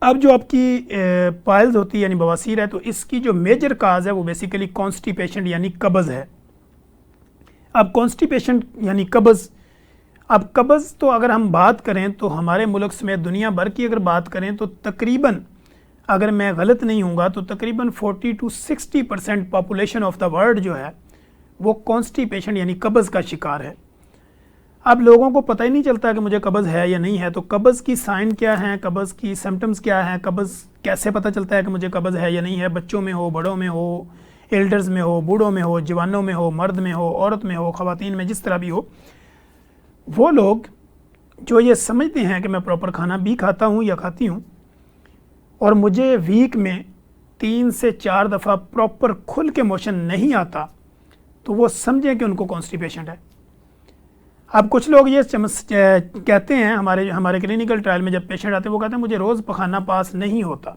अब जो आपकी पाइल्स होती है यानी बवासीर है, तो इसकी जो मेजर काज है वो बेसिकली कॉन्स्टिपेशन यानी कब्ज़ है। अब कॉन्स्टिपेशन यानी कब्ज़, अब कब्ज़ तो अगर हम बात करें तो हमारे मुल्क समेत दुनिया भर की अगर बात करें तो तकरीबन, अगर मैं गलत नहीं हूँगा तो तकरीबन 40 to 60% population of the world जो है वो कॉन्स्टिपेशन यानी कब्ज़ का शिकार है। अब लोगों को पता ही नहीं चलता कि मुझे कब्ज़ है या नहीं है। तो कब्ज़ की साइन क्या है, कब्ज़ की सिम्टम्स क्या हैं, कब्ज़ कैसे पता चलता है कि मुझे कब्ज़ है या नहीं है। बच्चों में हो, बड़ों में हो, एल्डर्स में हो, बूढ़ों में हो, जवानों में हो, मर्द में हो, औरत में हो, ख़वातीन में, जिस तरह भी हो, वो लोग जो ये समझते हैं कि मैं प्रॉपर खाना भी खाता हूँ या खाती हूँ और मुझे वीक में 3 से 4 दफ़ा प्रॉपर खुल के मोशन नहीं आता, तो वो समझें कि उनको कॉन्स्टिपेशन है। अब कुछ लोग ये कहते हैं, हमारे क्लिनिकल ट्रायल में जब पेशेंट आते हैं वो कहते हैं मुझे रोज़ पखाना पास नहीं होता।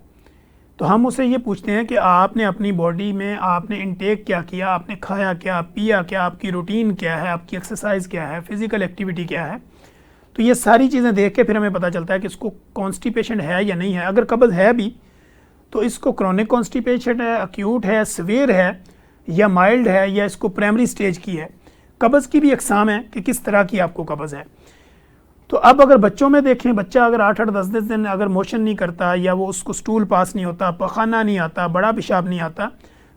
तो हम उससे ये पूछते हैं कि आपने अपनी बॉडी में आपने इनटेक क्या किया, आपने खाया क्या, पिया क्या, आपकी रूटीन क्या है, आपकी एक्सरसाइज क्या है, फिजिकल एक्टिविटी क्या है। तो ये सारी चीज़ें देख के फिर हमें पता चलता है कि इसको कॉन्स्टिपेशन है या नहीं है। अगर कब्ज़ है भी तो इसको क्रॉनिक कॉन्स्टिपेशन है, अक्यूट है, सवेयर है या माइल्ड है, या इसको प्राइमरी स्टेज की है। कब्ज़ की भी अकसाम है कि किस तरह की आपको कब्ज़ है। तो अब अगर बच्चों में देखें, बच्चा अगर 8-8 10-10 दिन अगर मोशन नहीं करता या वो उसको स्टूल पास नहीं होता, पखाना नहीं आता, बड़ा पेशाब नहीं आता,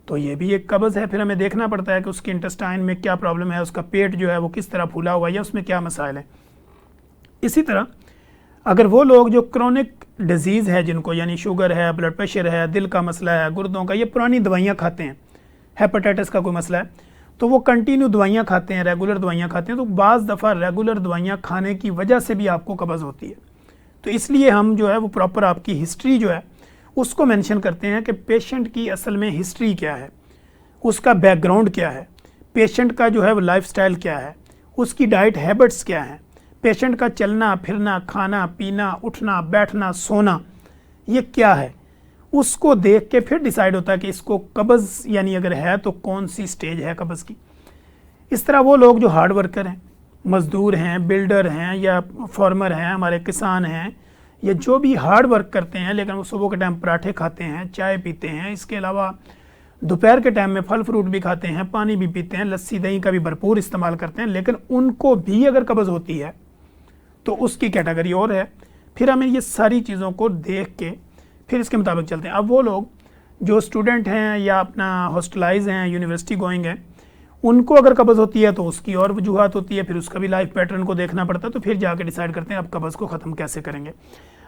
तो ये भी एक कब्ज़ है। फिर हमें देखना पड़ता है कि उसके इंटेस्टाइन में क्या प्रॉब्लम है, उसका पेट जो है वो किस तरह फूला हुआ है या उसमें क्या मसाइल है। इसी तरह अगर वो लोग जो क्रोनिक डिजीज़ है जिनको, यानी शुगर है, ब्लड प्रेशर है, दिल का मसला है, गुर्दों का, ये पुरानी दवाइयाँ खाते हैं, हेपेटाइटिस का कोई मसला है, तो वो कंटिन्यू दवाइयाँ खाते हैं, रेगुलर दवाइयाँ खाते हैं, तो बाज़ दफ़ा रेगुलर दवाइयाँ खाने की वजह से भी आपको कब्ज़ होती है। तो इसलिए हम जो है वो प्रॉपर आपकी हिस्ट्री जो है उसको मेंशन करते हैं कि पेशेंट की असल में हिस्ट्री क्या है, उसका बैकग्राउंड क्या है, पेशेंट का जो है वो लाइफस्टाइल क्या है, उसकी डाइट हैबिट्स क्या हैं, पेशेंट का चलना फिरना, खाना पीना, उठना बैठना, सोना, ये क्या है। उसको देख के फिर डिसाइड होता है कि इसको कब्ज़ यानी अगर है तो कौन सी स्टेज है कब्ज़ की। इस तरह वो लोग जो हार्ड वर्कर हैं, मज़दूर हैं, बिल्डर हैं या फार्मर हैं, हमारे किसान हैं, या जो भी हार्ड वर्क करते हैं, लेकिन वो सुबह के टाइम पराठे खाते हैं, चाय पीते हैं, इसके अलावा दोपहर के टाइम में फल फ्रूट भी खाते हैं, पानी भी पीते हैं, लस्सी दही का भी भरपूर इस्तेमाल करते हैं, लेकिन उनको भी अगर कब्ज़ होती है तो उसकी कैटेगरी और है। फिर हमें ये सारी चीज़ों को देख के फिर इसके मुताबिक चलते हैं। अब वो लोग जो स्टूडेंट हैं या अपना हॉस्टलाइज हैं, यूनिवर्सिटी गोइंग हैं, उनको अगर कब्ज़ होती है तो उसकी और वजूहत होती है, फिर उसका भी लाइफ पैटर्न को देखना पड़ता है, तो फिर जाके डिसाइड करते हैं अब कब्ज़ को ख़त्म कैसे करेंगे।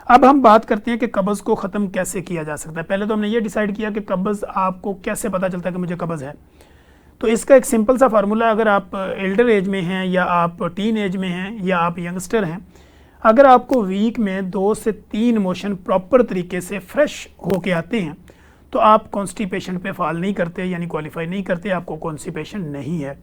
अब हम बात करते हैं कि कब्ज़ को ख़त्म कैसे किया जा सकता है। पहले तो हमने ये डिसाइड किया कि कब्ज़ आपको कैसे पता चलता है कि मुझे कब्ज़ है। तो इसका एक सिंपल सा फार्मूला, अगर आप एल्डर एज में हैं या आप टीन एज में हैं या आप यंगस्टर हैं, अगर आपको वीक में 2 से 3 मोशन प्रॉपर तरीके से फ्रेश होके आते हैं तो आप कॉन्स्टिपेशन पे फाल नहीं करते, यानी क्वालिफाई नहीं करते, आपको कॉन्स्टिपेशन नहीं है।